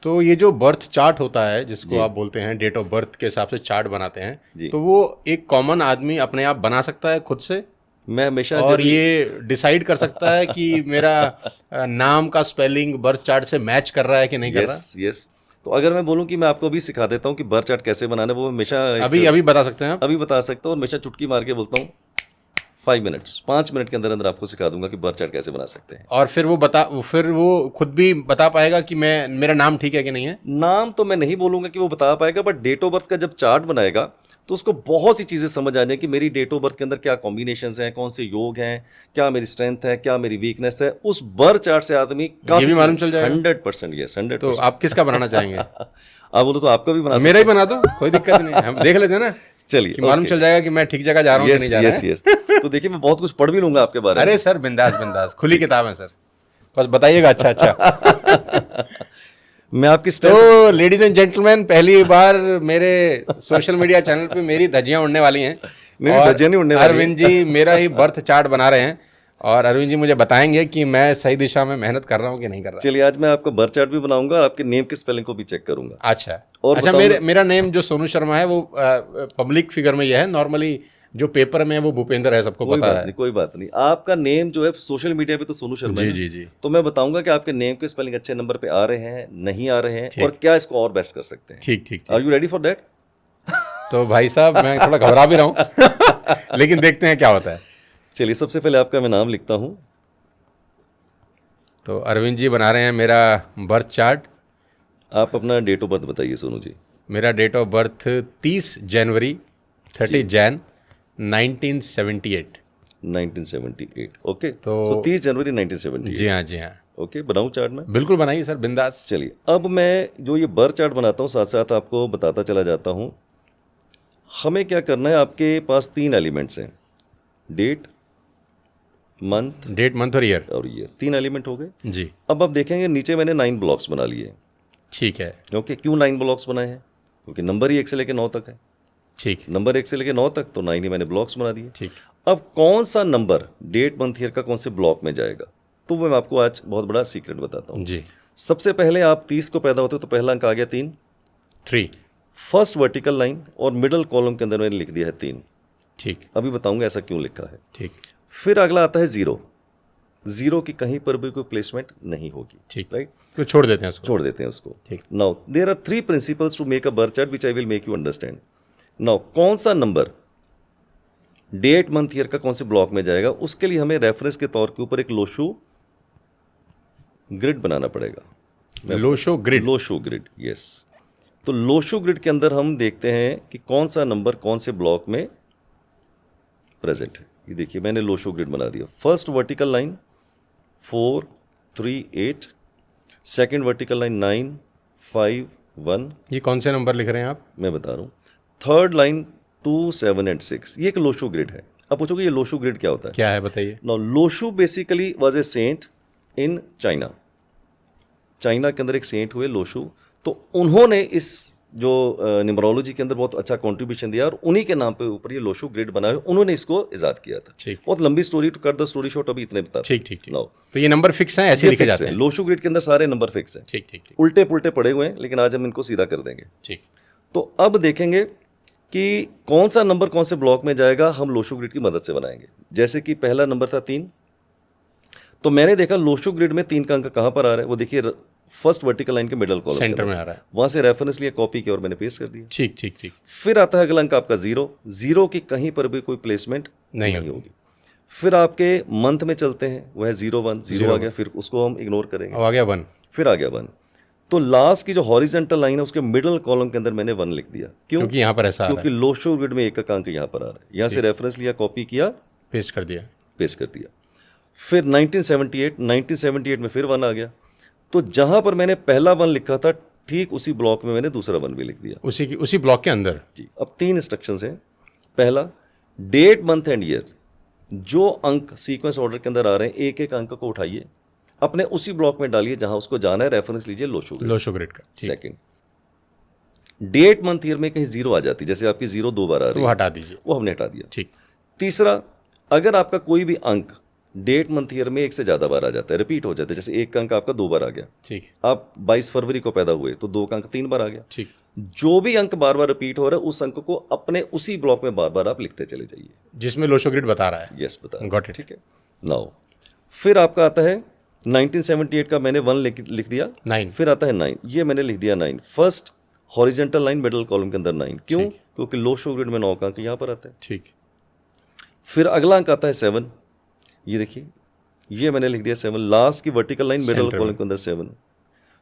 तो ये जो बर्थ चार्ट होता है जिसको आप बोलते हैं डेट ऑफ बर्थ के हिसाब से चार्ट बनाते हैं, तो वो एक कॉमन आदमी अपने आप बना सकता है खुद से? मैं हमेशा और ये डिसाइड कर सकता है कि मेरा नाम का स्पेलिंग बर्थ चार्ट से मैच कर रहा है कि नहीं कर रहा? यस। तो अगर मैं बोलूं कि मैं आपको अभी सिखा देता हूं कि बर्थ चार्ट कैसे बनाना है, वो हमेशा अभी बता सकते हैं आप? अभी बता सकता हूं, और हमेशा चुटकी मार के बोलता हूं 5 मिनट के अंदर अंदर आपको सिखा दूंगा कि बर्थ चार्ट कैसे बना सकते हैं। और फिर वो खुद भी बता पाएगा कि मेरा नाम ठीक है कि नहीं है? नाम तो मैं नहीं बोलूंगा कि वो बता पाएगा, बट डेट ऑफ बर्थ का जब चार्ट बनाएगा तो उसको बहुत सी चीज़ें समझ आ जाए कि मेरी डेट ऑफ बर्थ के अंदर क्या कॉम्बिनेशंस हैं, कौन से योग हैं, क्या मेरी स्ट्रेंथ है, क्या मेरी वीकनेस है। उस बर्थ चार्ट से आदमी ये भी मालूम चल जाएगा? 100%। यस, 100%। तो आप किसका बनाना चाहेंगे? आप बोलो तो आपका भी बना मेरा ही बना दो, कोई दिक्कत नहीं, हम देख लेते हैं ना। चलिए, कि मालूम चल जाएगा कि मैं ठीक जगह जा रहा हूँ कि नहीं जा रहा है। यस। तो देखिए, मैं बहुत कुछ पढ़ भी लूंगा आपके बारे में। अरे सर, बिंदास खुली किताब है सर, बस बताइएगा। अच्छा। मैं आपकी तो लेडीज एंड जेंटलमैन, पहली बार मेरे सोशल मीडिया चैनल पे मेरी धज्जियां उड़ने वाली हैं। मेरी धज्जियां नहीं उड़ने वाली। अरविंद जी मेरा ही बर्थ चार्ट बना रहे हैं और अरविंद जी मुझे बताएंगे कि मैं सही दिशा में मेहनत कर रहा हूँ कि नहीं कर रहा। चलिए, आज मैं आपका बर्थ चार्ट भी बनाऊंगा और आपके नेम के स्पेलिंग को भी चेक करूंगा। अच्छा। और अच्छा, मेरा नेम जो सोनू शर्मा है वो पब्लिक फिगर में यह है, नॉर्मली जो पेपर में है वो भूपेंद्र है, सबको पता है। कोई बात नहीं। आपका नेम जो है सोशल मीडिया पे तो सोनू शर्मा है। जी। तो मैं बताऊंगा कि आपके नेम के स्पेलिंग अच्छे नंबर पे आ रहे हैं, नहीं आ रहे हैं, और क्या इसको और बेस्ट कर सकते हैं। ठीक। Are you ready for that? तो भाई साहब, मैं थोड़ा घबरा भी रहा हूँ लेकिन देखते हैं क्या होता है। चलिए, सबसे पहले आपका मैं नाम लिखता हूँ। तो अरविंद जी बना रहे हैं मेरा बर्थ चार्ट। आप अपना डेट ऑफ बर्थ बताइए सोनू जी। मेरा डेट ऑफ बर्थ 30 जनवरी 30 जैन 1978। 1978। ओके। तो 30 जनवरी 1978। जी हाँ। ओके, बनाऊं चार्ट में? बिल्कुल बनाइए सर, बिंदास। चलिए, अब मैं जो ये बर्थ चार्ट बनाता हूँ साथ साथ आपको बताता चला जाता हूँ। हमें क्या करना है, आपके पास 3 एलिमेंट्स हैं, डेट मंथ और ईयर। 3 एलिमेंट हो गए जी। अब आप देखेंगे नीचे मैंने 9 ब्लॉक्स बना लिए। ठीक है। ओके, क्यों 9 ब्लॉक्स बनाए हैं? क्योंकि नंबर ही 1 से लेकर 9 तक है। ठीक। नंबर 1 से लेकर 9 तक, तो 9 ही मैंने ब्लॉक्स बना दिए। ठीक। अब कौन सा नंबर डेट मंथ ईयर का कौन से ब्लॉक में जाएगा, तो मैं आपको आज बहुत बड़ा सीक्रेट बताता हूँ जी। सबसे पहले आप 30 को पैदा होते हो तो पहला अंक आ गया 3। फर्स्ट वर्टिकल लाइन और मिडल कॉलम के अंदर मैंने लिख दिया है 3। ठीक। अभी बताऊंगा ऐसा क्यों लिखा है। ठीक। फिर अगला आता है 0 की कहीं पर भी कोई प्लेसमेंट नहीं होगी। ठीक। राइट, तो छोड़ देते हैं उसको। ठीक। Now there are 3 principles to make a birth chart which I will make you understand. Now कौन सा नंबर डेट मंथ ईयर का कौन से ब्लॉक में जाएगा, उसके लिए हमें रेफरेंस के तौर के ऊपर एक लोशो ग्रिड बनाना पड़ेगा। Lo Shu grid, yes. तो लोशो ग्रिड के अंदर हम देखते हैं कि कौन सा नंबर कौन से ब्लॉक में प्रेजेंट है। ये देखिए, मैंने लोशो ग्रिड बना दिया। First vertical line 4 3 8, second vertical line 9 5 1। ये कौन से नंबर लिख रहे हैं आप? मैं बता रहा हूँ। Third line 2 7 and 6। ये एक लोशो ग्रिड है। अब पूछोगे ये लोशो ग्रिड क्या होता है? क्या है बताइए। Now Lo Shu basically was a saint in China. China के अंदर एक सेंट हुए लोशो, तो उन्होंने इस जो न्यूमरोलॉजी के अंदर बहुत अच्छा कंट्रीब्यूशन दिया और उन्हीं के नाम पे ऊपर ये लोशो ग्रिड बना हुआ, उन्होंने इसको इजाद किया था। ठीक। बहुत लंबी story, to cut the story short अभी इतने बता। ठीक। नाउ तो ये नंबर फिक्स हैं, ऐसे लिखे जाते हैं। लोशो ग्रिड के अंदर सारे नंबर फिक्स हैं। ठीक। उल्टे पुल्टे पड़े हुए हैं, लेकिन आज हम इनको सीधा कर देंगे। ठीक। तो अब देखेंगे कि कौन सा नंबर कौन से ब्लॉक में जाएगा, हम लोशो ग्रिड की मदद से बनाएंगे। जैसे कि पहला नंबर था 3, तो मैंने देखा लोशो ग्रिड में 3 का अंक कहाँ पर आ रहा है, वो देखिए फर्स्ट वर्टिकल लाइन के मिडल कॉलम सेंटर में आ रहा है। वहां से रेफरेंस लिया, कॉपी किया और मैंने पेस्ट कर दिया। ठीक। फिर आता है अगला अंक आपका 0 की कहीं पर भी कोई प्लेसमेंट नहीं होगी। फिर आपके मंथ में चलते हैं, वह 0 1 0 आ गया, फिर उसको हम इग्नोर करेंगे। अब आ गया 1। फिर आ गया 1। तो लास्ट की जो हॉरिजेंटल लाइन है उसके मिडल कॉलम के अंदर मैंने 1 लिख दिया। क्योंकि यहाँ पर ऐसा आ रहा है। क्योंकि लोशो ग्रिड में 1 का अंक यहाँ पर आ रहा है। यहाँ से रेफरेंस लिया, कॉपी किया, पेस्ट कर दिया। फिर 1978 में फिर 1 आ गया। तो जहां पर मैंने पहला 1 लिखा था, ठीक उसी ब्लॉक में मैंने दूसरा 1 भी लिख दिया, उसी ब्लॉक के अंदर। जी। अब 3 इंस्ट्रक्शंस हैं। पहला, डेट मंथ एंड ईयर, जो अंक सीक्वेंस ऑर्डर के अंदर आ रहे हैं, एक एक अंक को उठाइए, अपने उसी ब्लॉक में डालिए जहां उसको जाना है, रेफरेंस लीजिए लोशो ग्रिड का। सेकंड, डेट मंथ ईयर में कहीं 0 आ जाती, जैसे आपकी 0 2 बार आ रही है, वो हटा दीजिए, वो हमने हटा दिया। ठीक। तीसरा, अगर आपका कोई भी अंक डेट मंथ ईयर में एक से ज़्यादा बार आ जाता है, रिपीट हो जाता है। जैसे एक का अंक आपका 2 बार आ गया, ठीक। आप 22 फरवरी को पैदा हुए तो 2 का अंक 3 बार आ गया। ठीक। जो भी अंक बार बार रिपीट हो रहा है उस अंक को अपने उसी ब्लॉक में बार बार आप लिखते चले जाइए, जिसमें लोशो ग्रिड बता रहा है। यस बता, गॉट इट। ठीक है। नाउ फिर आपका आता है 1978 का मैंने 1 लिख दिया, 9। फिर आता है 9, ये मैंने लिख दिया 9। First horizontal line middle column के अंदर 9, क्यों? क्योंकि लोशो ग्रिड में 9 का अंक यहाँ पर आता है। ठीक। फिर अगला अंक आता है 7, ये देखिए ये मैंने लिख दिया 7, लास्ट की वर्टिकल लाइन मिडल कॉलम के अंदर 7।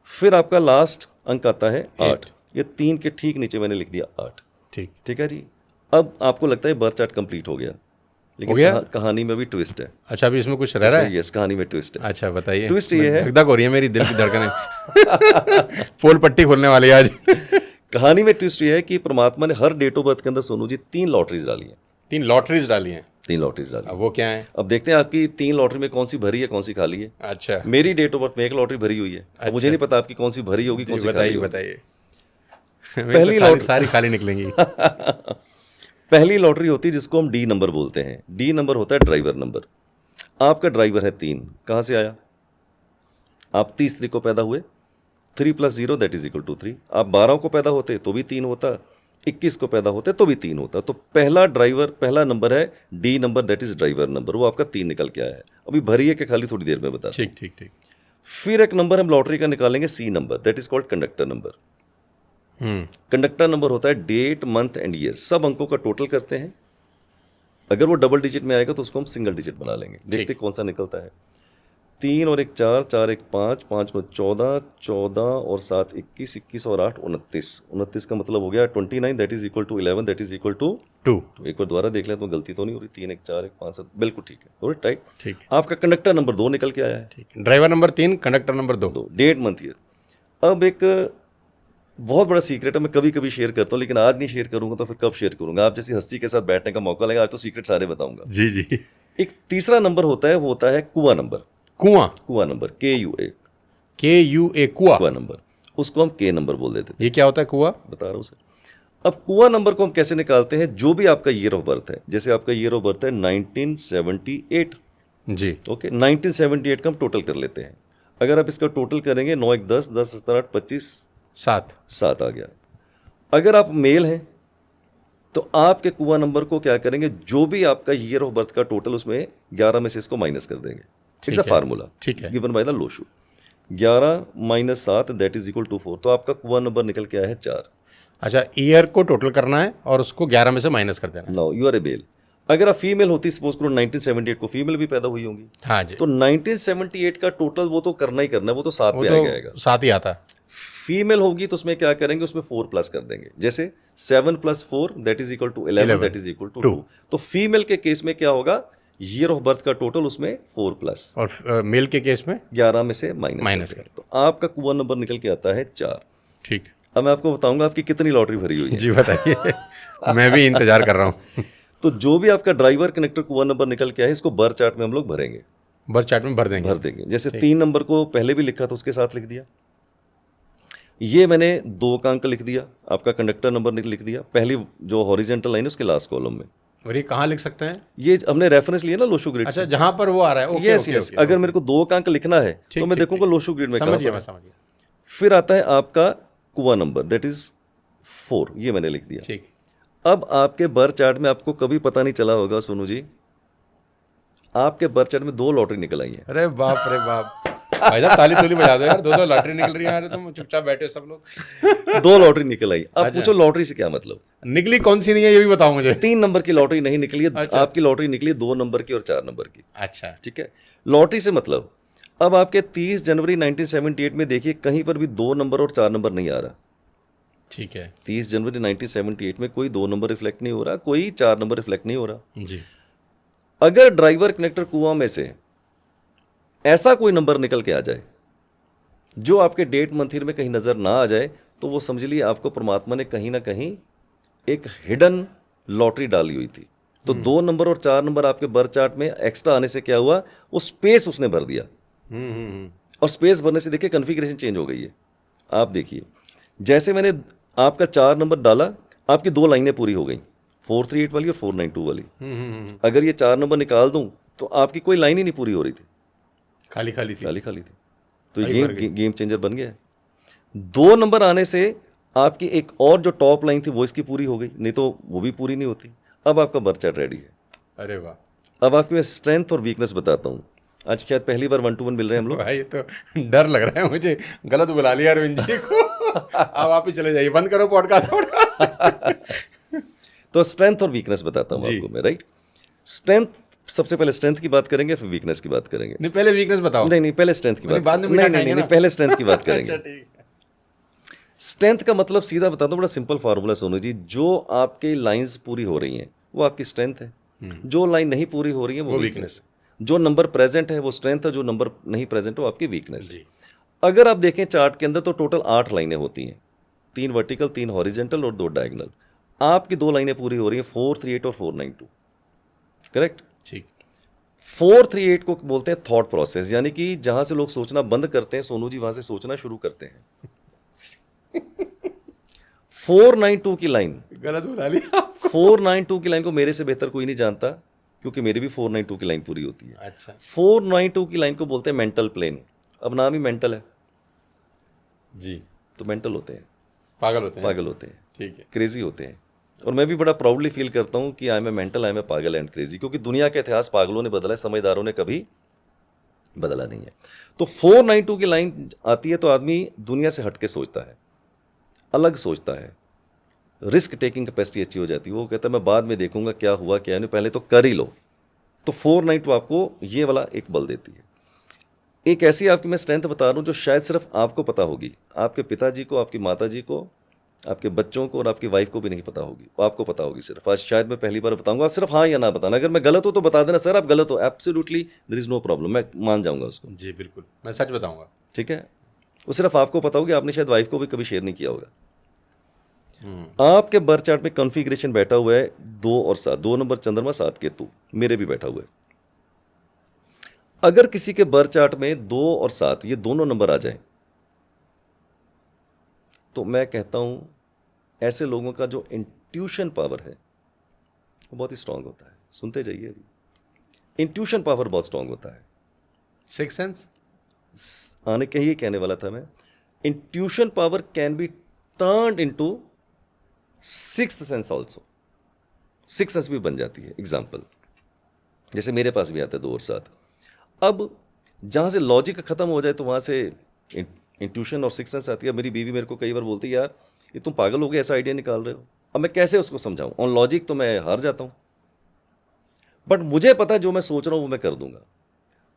फिर आपका लास्ट अंक आता है 8, ये 3 के ठीक नीचे मैंने लिख दिया 8। ठीक। ठीक है जी। अब आपको लगता है बर्थ चार्ट कंप्लीट हो गया, लेकिन कहानी में भी ट्विस्ट है। अच्छा, अभी इसमें कुछ रह रहा है? यस, कहानी में ट्विस्ट है। अच्छा बताइए। ट्विस्ट ये है, धक-धक हो रही है मेरी दिल की धड़कनें। पोल पट्टी खोलने वाली है आज। कहानी में ट्विस्ट ये है कि परमात्मा ने हर डेट ऑफ बर्थ के अंदर सोनू जी 3 लॉटरीज डाली हैं। 3 लॉटरीज डाली हैं? 3 लॉटरीज डाली। अब वो क्या है? अब देखते हैं आपकी 3 लॉटरी में कौन सी भरी है, कौन सी खाली है। अच्छा। मेरी डेट ऑफ बर्थ में 1 लॉटरी भरी हुई है। अब मुझे नहीं पता आपकी कौन सी भरी होगी, कौन सी खाली होगी। बताइए। पहली लॉटरी सारी खाली निकलेंगी। पहली लॉटरी होती है जिसको हम डी नंबर बोलते हैं। डी नंबर होता है ड्राइवर नंबर। आपका ड्राइवर है 3, कहाँ से आया? आप 30 तारीख को पैदा हुए, 3 + 0 = 3। आप 12 को पैदा होते तो भी 3 होता, 21 को पैदा होते तो भी 3 होता। तो पहला नंबर है D number, that is driver number, वो आपका 3 निकल के आया है। अभी भरी है कि खाली, थोड़ी देर में बता। ठीक ठीक ठीक। फिर एक नंबर हम लॉटरी का निकालेंगे, see number, that is called conductor number. Conductor number होता है डेट मंथ एंड ईयर, सब अंकों का टोटल करते हैं। अगर वो डबल डिजिट में आएगा तो उसको हम सिंगल डिजिट बना लेंगे। देखते कौन सा निकलता है। 3 और 1 4, 4 1 5, 5 9 14, 14 और 7 21, 21 और 8 29। 29 का मतलब हो गया 29, that is equal to 11, that is equal to 2। एक बार दोबारा देख लें तो गलती तो नहीं हो रही। 3 1 4 1 5 7, बिल्कुल ठीक है, राइट। ठीक। आपका कंडक्टर नंबर 2 निकल के आया है। ठीक। Driver number 3, conductor number 2, date month year. अब एक बहुत बड़ा सीक्रेट है, मैं कभी कभी शेयर करता हूँ, लेकिन आज नहीं शेयर करूंगा तो फिर कब शेयर करूंगा? आप जैसी हस्ती के साथ बैठने का मौका लगेगा, आज तो सीक्रेट सारे बताऊंगा। जी जी। एक तीसरा नंबर होता है, वो होता है कुआं नंबर। कुआं नंबर, KUA, कुआं नंबर, उसको हम के नंबर बोल देते थे। ये क्या होता है कुआं? बता रहा हूँ सर। अब कुआं नंबर को हम कैसे निकालते हैं? जो भी आपका ईयर ऑफ बर्थ है, जैसे आपका ईयर ऑफ बर्थ है 1978 जी, ओके, 1978 का हम टोटल कर लेते हैं। अगर आप इसका टोटल करेंगे 9 1 10, 10 17 8 25, 7 आ गया। अगर आप मेल हैं तो आपके कुआं नंबर को क्या करेंगे, जो भी आपका ईयर ऑफ बर्थ का टोटल, उसमें 11 में से इसको माइनस कर देंगे। इट्स अ फार्मूला, ठीक है, given by the Lo Shu. 11 - 7 that is equal to 4। तो आपका कुआं नंबर निकल के आया है 4। अच्छा, ईयर को टोटल करना है और उसको 11 में से माइनस कर देना। Now you are a male. अगर आप फीमेल होती, सपोज करो 1978 को फीमेल भी पैदा हुई होंगी, हाँ जी, तो 1978 का टोटल वो तो करना ही करना है, वो तो 7 पे आ जाएगा। 7 ही आता है। फीमेल होगी तो उसमें क्या करेंगे, उसमें 4 प्लस कर देंगे। जैसे 7 + 4 that is equal to 11, that is equal to 2। तो फीमेल के केस में क्या होगा, ईयर ऑफ बर्थ का टोटल उसमें 4 प्लस, और मेल के केस में 11 में से माइनस कर। तो आपका कुआं नंबर निकल के आता है 4। ठीक। अब मैं आपको बताऊंगा आपकी कितनी लॉटरी भरी हुई है। जी बताइए। मैं भी इंतजार कर रहा हूँ। तो जो भी आपका ड्राइवर कनेक्टर कुआं नंबर निकल के आए, इसको बर्थ चार्ट में हम लोग भरेंगे। बर्थ चार्ट में भर देंगे। जैसे 3 नंबर को पहले भी लिखा था, उसके साथ लिख दिया। ये मैंने 2 का अंक लिख दिया, आपका कंडक्टर नंबर लिख दिया, पहली जो हॉरिजेंटल लाइन है उसके लास्ट कॉलम में। और ये कहाँ लिख सकते हैं? ये हमने रेफरेंस लिया ना लोशो ग्रिड। अच्छा, जहां पर वो आ रहा है। Okay, yes yes. अगर मेरे को 2 का अंक लिखना है तो मैं देखूंगा लोशो ग्रिड में कहां पर है। समझ गया। फिर आता है आपका कुआं नंबर, दैट इज 4, ये मैंने लिख दिया। ठीक। अब आपके बर्थ चार्ट में आपको कभी पता नहीं चला होगा सोनू जी, आपके बर्थ चार्ट में 2 लॉटरी निकल आई है। अरे बाप रे बाप, भाई साहब ताली तोली बजा दो यार। 2 लॉटरी निकल रही है। तुम चुपचाप बैठे हो सब लोग। 2 लॉटरी निकल आई। अब पूछो लॉटरी से क्या मतलब? निकली कौन सी नहीं है ये भी बताओ मुझे। 3 नंबर की लॉटरी नहीं निकली है। आपकी लॉटरी निकली 2 नंबर की और 4 नंबर की। अच्छा, ठीक है। लॉटरी से मतलब, अब आपके 30 जनवरी 1978 में देखिए कहीं पर भी 2 नंबर और 4 नंबर नहीं आ रहा। ठीक है। 30 जनवरी 1978 में कोई 2 नंबर रिफ्लेक्ट नहीं हो रहा, कोई 4 नंबर रिफ्लेक्ट नहीं हो रहा जी। अगर ड्राइवर कनेक्टर कुआं में से ऐसा कोई नंबर निकल के आ जाए जो आपके डेट मंथ ईयर में कहीं नजर ना आ जाए, तो वो समझ लिए आपको परमात्मा ने कहीं ना कहीं एक हिडन लॉटरी डाली हुई थी। तो 2 नंबर और 4 नंबर आपके बर्थ चार्ट में एक्स्ट्रा आने से क्या हुआ, वो स्पेस उसने भर दिया। और स्पेस भरने से देखिए कन्फिग्रेशन चेंज हो गई है। आप देखिए, जैसे मैंने आपका 4 नंबर डाला, आपकी 2 लाइनें पूरी हो गई, 438 वाली और 492 वाली। अगर ये 4 नंबर निकाल दूं तो आपकी कोई लाइन ही नहीं पूरी हो रही थी, खाली खाली थी। खाली खाली थी। तो ये गेम चेंजर बन गया है। 2 नंबर आने से आपकी एक और जो टॉप लाइन थी वो इसकी पूरी हो गई, नहीं तो वो भी पूरी नहीं होती। अब आपका बर्थ चार्ट रेडी है। अरे वाह, अब आपकी मैं स्ट्रेंथ और वीकनेस बताता हूँ। आज शायद पहली बार 1 to 1 मिल रहे हैं हम लोग। भाई ये तो डर लग रहा है मुझे, गलत बुला लिया अरविंद जी को। अब आप ही चले जाइए, बंद करो पॉडकास्ट। तो स्ट्रेंथ और वीकनेस बताता हूँ जी। आपको मैं, राइट। स्ट्रेंथ, सबसे पहले स्ट्रेंथ की बात करेंगे, फिर वीकनेस की बात करेंगे। नहीं, पहले वीकनेस बताओ। नहीं, पहले स्ट्रेंथ की बात, बाद में मीठा खाएंगे नहीं, ना। पहले स्ट्रेंथ की बात करेंगे। अच्छा ठीक है। स्ट्रेंथ का मतलब सीधा बताता हूँ, बड़ा सिंपल फार्मूला सोनू जी। जो आपकी लाइंस पूरी हो रही हैं वो आपकी स्ट्रेंथ है, जो लाइन नहीं पूरी हो रही है वो वीकनेस है। जो नंबर प्रेजेंट है वो स्ट्रेंथ है, जो नंबर नहीं प्रेजेंट है वो आपकी वीकनेस है। अगर आप देखें चार्ट के अंदर तो टोटल 8 लाइनें होती हैं, 3 वर्टिकल, 3 हॉरिजेंटल और 2 डायगोनल। आपकी 2 लाइनें पूरी हो रही हैं, 438 और 492, करेक्ट। ठीक। 438 को बोलते हैं थॉट प्रोसेस, यानी कि जहां से लोग सोचना बंद करते हैं, सोनू जी वहां से सोचना शुरू करते हैं। 492 की लाइन, गलत बुला लिया। 492 की लाइन को मेरे से बेहतर कोई नहीं जानता, क्योंकि मेरी भी 492 की लाइन पूरी होती है। अच्छा। 492 की लाइन को बोलते हैं मेंटल प्लेन। अब नाम ही मेंटल है जी। तो मेंटल होते हैं, पागल होते हैं। पागल होते हैं, ठीक है। क्रेजी होते हैं। और मैं भी बड़ा प्राउडली फील करता हूं कि I am a mental, I am a पागल एंड क्रेजी, क्योंकि दुनिया का इतिहास पागलों ने बदला है, समझदारों ने कभी बदला नहीं है। तो 492 की लाइन आती है तो आदमी दुनिया से हटके सोचता है, अलग सोचता है, रिस्क टेकिंग कैपेसिटी अच्छी हो जाती है। वो कहता है मैं बाद में देखूंगा क्या हुआ क्या नहीं, पहले तो कर ही लो। तो 492 आपको ये वाला एक बल देती है। एक ऐसी आपकी मैं स्ट्रेंथ बता रहा हूं जो शायद सिर्फ आपको पता होगी, आपके पिताजी को, आपकी माताजी को, आपके बच्चों को और आपकी वाइफ को भी नहीं पता होगी, वो आपको पता होगी सिर्फ। आज शायद मैं पहली बार बताऊंगा, आप सिर्फ हाँ या ना बताना। अगर मैं गलत हूं तो बता देना, सर आप गलत हो, absolutely there is no problem, मैं मान जाऊंगा उसको। जी बिल्कुल, मैं सच बताऊंगा। ठीक है, वो सिर्फ आपको पता होगी, आपने शायद वाइफ को भी कभी शेयर नहीं किया होगा। आपके बर्थ चार्ट में कॉन्फ़िगरेशन बैठा हुआ है 2 और 7, 2 नंबर चंद्रमा, 7 केतु, मेरे भी बैठा हुआ है। अगर किसी के बर्थ चार्ट में 2 और 7 ये दोनों नंबर आ जाएं, तो मैं कहता हूं ऐसे लोगों का जो इंट्यूशन पावर है वो बहुत ही स्ट्रांग होता है। सुनते जाइए, इंट्यूशन पावर बहुत स्ट्रांग होता है। सिक्स सेंस आने के ही कहने वाला था मैं, intuition power can be turned into sixth sense also. Six sense भी बन जाती है। एग्जाम्पल, जैसे मेरे पास भी आता है 2 और 7। अब जहाँ से लॉजिक खत्म हो जाए तो वहाँ से इंट्यूशन और सिक्स सेंस आती है। मेरी बीवी मेरे को कई बार बोलती है, यार ये तुम पागल हो गए, ऐसा आइडिया निकाल रहे हो। अब मैं कैसे उसको समझाऊं, ऑन लॉजिक तो मैं हार जाता हूँ, बट मुझे पता है जो मैं सोच रहा हूँ वो मैं कर दूंगा।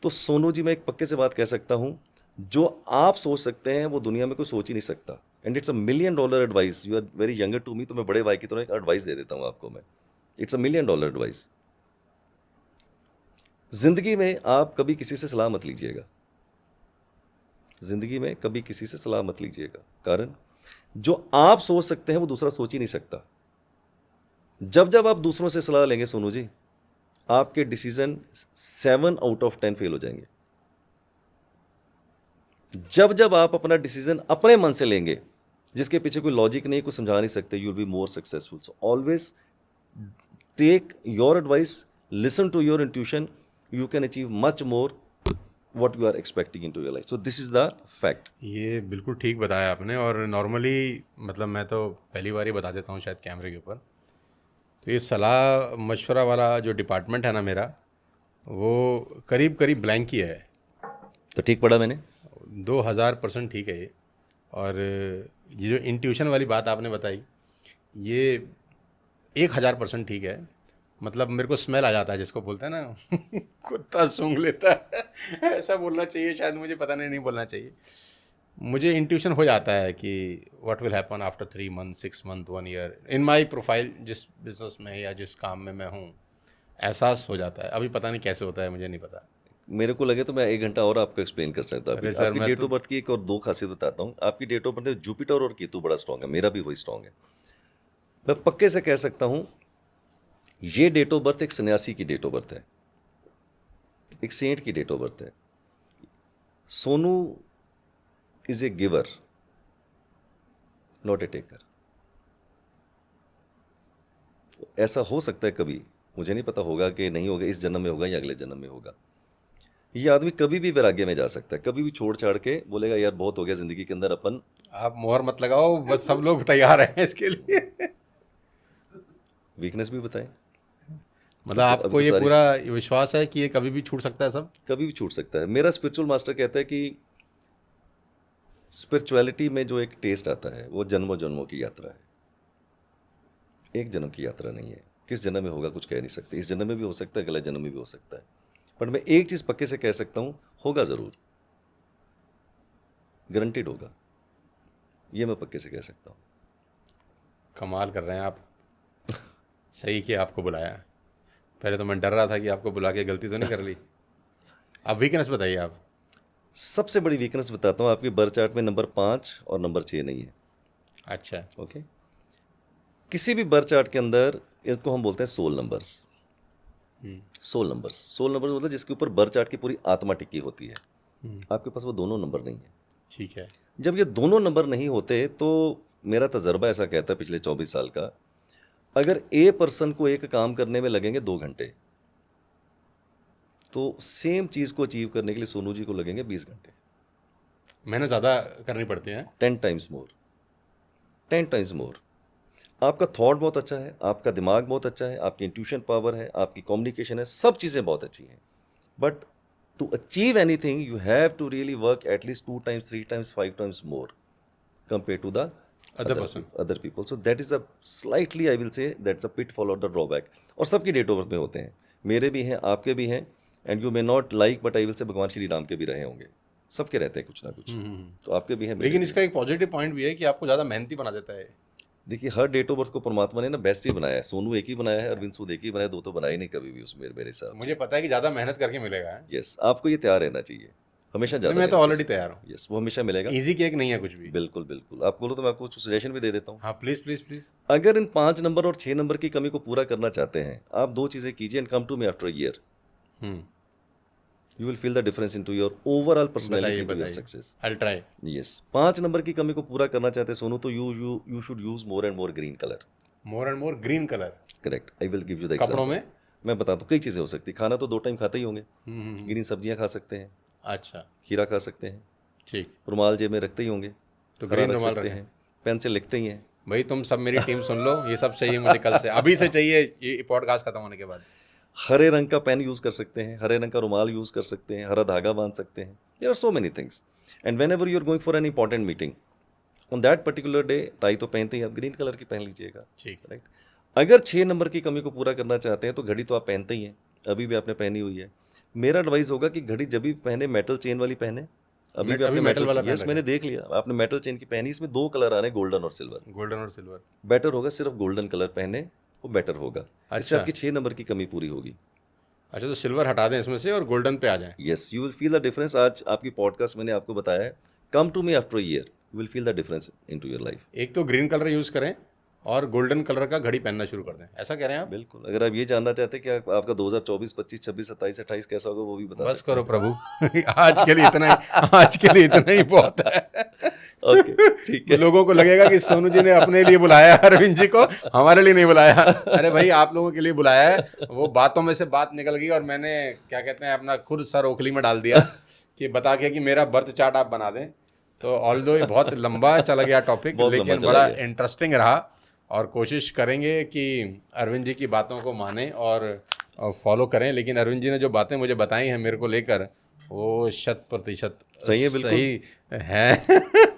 तो सोनू जी, मैं एक पक्के से बात कह सकता हूँ, जो आप सोच सकते हैं वो दुनिया में कोई सोच ही नहीं सकता। And it's $1 million advice. You are very younger to me, तो मैं बड़े भाई की तरह एक एडवाइस दे देता हूँ आपको मैं। It's $1 million advice. जिंदगी में आप कभी किसी से सलाह मत लीजिएगा, जिंदगी में कभी किसी से सलाह मत लीजिएगा। कारण जो आप सोच सकते हैं वो दूसरा सोच ही नहीं सकता। जब जब आप दूसरों से सलाह लेंगे सोनू जी, आपके डिसीजन 7 out of 10 फेल हो जाएंगे। जब जब आप अपना डिसीजन अपने मन से लेंगे, जिसके पीछे कोई लॉजिक नहीं, कोई समझा नहीं सकते, you will be more successful. So always take your advice, listen to your intuition, you can achieve much more what you are expecting into your life. So this is the fact. ये बिल्कुल ठीक बताया आपने। और normally मतलब मैं तो पहली बार ही बता देता हूँ शायद कैमरे के ऊपर। तो ये सलाह मशवरा वाला जो डिपार्टमेंट है ना मेरा, वो करीब करीब ब्लैंक ही है। तो ठीक पढ़ा मैंने, 2000% ठीक है ये। और ये जो इंट्यूशन वाली बात आपने बताई, ये 1000% ठीक है। मतलब मेरे को स्मेल आ जाता है, जिसको बोलते हैं ना कुत्ता सूंघ लेता है, ऐसा बोलना चाहिए शायद, मुझे पता नहीं बोलना चाहिए। मुझे इंट्यूशन हो जाता है कि what will happen after 3 months, 6 months, 1 year in my profile, जिस बिजनेस में या जिस काम में मैं हूँ, एहसास हो जाता है। अभी पता नहीं कैसे होता है, मुझे नहीं पता। मेरे को लगे तो मैं 1 घंटा और आपको एक्सप्लेन कर सकता हूँ। अरे सर, आपकी डेट ऑफ बर्थ की एक और 2 खासियत बताता हूँ। आपकी डेट ऑफ बर्थ में जुपिटर और केतु बड़ा स्ट्रांग है, मेरा भी वही स्ट्रांग है। मैं पक्के से कह सकता हूँ ये डेट ऑफ बर्थ एक सन्यासी की डेट ऑफ बर्थ है, एक सेंट की डेट ऑफ बर्थ है। Sonu is a giver, not a taker. ऐसा हो सकता है कभी मुझे नहीं पता होगा कि नहीं होगा, इस जन्म में होगा या अगले जन्म में होगा। ये आदमी कभी भी वैराग्य में जा सकता है, कभी भी छोड़ छाड़ के बोलेगा यार बहुत हो गया ज़िंदगी के अंदर, अपन आप मोहर मत लगाओ, बस सब लोग तैयार हैं इसके लिए। वीकनेस भी बताएं। मतलब अभी आपको तो ये सारी- पूरा विश्वास है कि ये कभी भी छूट सकता है सब? कभी भी छूट सकता है। मेरा स्पिरिचुअल मास्टर कहता है कि स्पिरिचुअलिटी में जो एक टेस्ट आता है वो जन्मों जन्मों की यात्रा है, एक जन्म की यात्रा नहीं है। किस जन्म में होगा कुछ कह नहीं सकते, इस जन्म में भी हो सकता है, अगले जन्म में भी हो सकता है। बट मैं एक चीज़ पक्के से कह सकता हूँ, होगा ज़रूर, गारंटीड होगा, ये मैं पक्के से कह सकता हूँ। कमाल कर रहे हैं आप। सही कि आपको बुलाया। पहले तो मैं डर रहा था कि आपको बुला के गलती तो नहीं कर ली। अब वीकनेस बताइए आप। सबसे बड़ी वीकनेस बताता हूँ, आपके बर्थ चार्ट में नंबर 5 और नंबर 6 नहीं है। अच्छा। ओके, किसी भी बर्थ चार्ट के अंदर इनको हम बोलते हैं सोल नंबर्स। सोल नंबर्स मतलब जिसके ऊपर बर्थ चार्ट की पूरी आत्मा टिकी होती है। आपके पास वो दोनों नंबर नहीं है। ठीक है। जब ये दोनों नंबर नहीं होते तो मेरा तजर्बा ऐसा कहता है पिछले 24 साल का, अगर ए पर्सन को एक काम करने में लगेंगे 2 घंटे, तो सेम चीज़ को अचीव करने के लिए सोनू जी को लगेंगे 20 घंटे। मेहनत ज़्यादा करनी पड़ती है। 10 टाइम्स मोर, 10 टाइम्स मोर। आपका थॉट बहुत अच्छा है, आपका दिमाग बहुत अच्छा है, आपकी इंट्यूशन पावर है, आपकी कम्युनिकेशन है, सब चीज़ें बहुत अच्छी हैं। But to achieve anything you have to really work at least 2 times, 3 times, 5 times more compare to the other people. So that is a slightly, I will say, that's a pitfall or the drawback. और सबकी date of birth में होते हैं, मेरे भी हैं, आपके भी हैं, and you may not like but I will say भगवान श्री राम के भी रहे होंगे, सबके रहते हैं कुछ ना कुछ, तो आपके भी हैं, मेरे लेकिन भी इसका एक पॉजिटिव पॉइंट भी है कि आपको ज़्यादा मेहनती बना देता है। हैं। देखिए, हर डेट ऑफ बर्थ को परमात्मा ने ना बेस्ट ही बनाया है। सोनू एक ही बनाया है, अरविंद सूद एक ही बनाया, दो तो बनाए नहीं कभी भी उसमें, मेरे साथ। मुझे पता है कि ज़्यादा मेहनत करके मिलेगा। यस, आपको ये तैयार रहना चाहिए हमेशा ज़्यादा। मैं तो ऑलरेडी तैयार हूँ। यस, वो हमेशा मिलेगा। ईजी केक नहीं है कुछ भी। बिल्कुल बिल्कुल, आप बोलो तो मैं आपको कुछ सजेशन भी दे देता हूँ। हाँ प्लीज़ प्लीज़ प्लीज़। अगर इन 5 नंबर और 6 नंबर की कमी को पूरा करना चाहते हैं, आप 2 चीज़ें कीजिए and come to me after a year. You will feel the difference into your overall personality, into your success. I will try. Yes, 5 number की कमी को पूरा करना चाहते हैं सोनू, तो you should use more and more green colour. More and more green colour. Correct, I will give you the कपड़ों में मैं बताता हूँ, कई चीज़ें हो सकती। खाना तो 2 टाइम खाते ही होंगे, ग्रीन सब्जियाँ खा सकते हैं, अच्छा खीरा खा सकते हैं, ठीक। रुमाल जेब में रखते ही होंगे, तो हरा ग्रीन रख रुमाल सकते रखें। हैं, पेन से लिखते ही हैं। भाई तुम सब मेरी टीम सुन लो, ये सब चाहिए मुझे कल से, अभी से चाहिए, ये पॉडकास्ट खत्म होने के बाद। हरे रंग का पेन यूज़ कर सकते हैं, हरे रंग का रुमाल यूज़ कर सकते हैं, हरा धागा बांध सकते हैं। There are so many things, and whenever you are going for an important meeting on that particular day, tie तो पहनते ही, आप ग्रीन कलर की पहन लीजिएगा। ठीक। राइट। अगर 6 नंबर की कमी को पूरा करना चाहते हैं तो घड़ी तो आप पहनते ही हैं, अभी भी आपने पहनी हुई है। मेरा एडवाइस होगा कि घड़ी जब भी पहने मेटल चेन वाली पहने। अभी भी आपने मेटल मेटल वाला वाला, यस मैंने देख लिया, आपने मेटल चेन की पहनी, इसमें 2 कलर आ रहे हैं, गोल्डन और सिल्वर। गोल्डन और सिल्वर। बेटर होगा सिर्फ गोल्डन कलर पहने, वो बेटर होगा। इससे अच्छा। आपकी 6 नंबर की कमी पूरी होगी। अच्छा, तो सिल्वर हटा दें इसमें से और गोल्डन पे आ जाएं। Yes, you will feel the difference. आज आपकी पॉडकास्ट मैंने आपको बताया है, come to me after a year, you will feel the difference into your life. एक तो ग्रीन कलर यूज़ करें और गोल्डन कलर का घड़ी पहनना शुरू कर दें, ऐसा कह रहे हैं आप? बिल्कुल। अगर आप ये जानना चाहते हैं कि आपका 2024, 25, 26, 27, 28 कैसा होगा, वो भी बता बस सकते करो प्रभु। आज के लिए इतना ही, आज के लिए इतना ही बहुत है। हैं। ओके, ठीक है। लोगों को लगेगा कि सोनू जी ने अपने लिए बुलाया है अरविंद जी को, हमारे लिए नहीं बुलाया। अरे भाई आप लोगों के लिए बुलाया है। वो बातों में से बात निकल गई और मैंने क्या कहते हैं अपना खुद सर ओखली में डाल दिया कि बता के कि मेरा बर्थ चार्ट आप बना दें। तो ऑल्दो ये बहुत लंबा चला गया टॉपिक, बहुत लेकिन लंबा चला बड़ा गया। इंटरेस्टिंग रहा और कोशिश करेंगे कि अरविंद जी की बातों को मानें और फॉलो करें। लेकिन अरविंद जी ने जो बातें मुझे बताई हैं मेरे को लेकर, वो 100% सही है, बिल्कुल। सही है।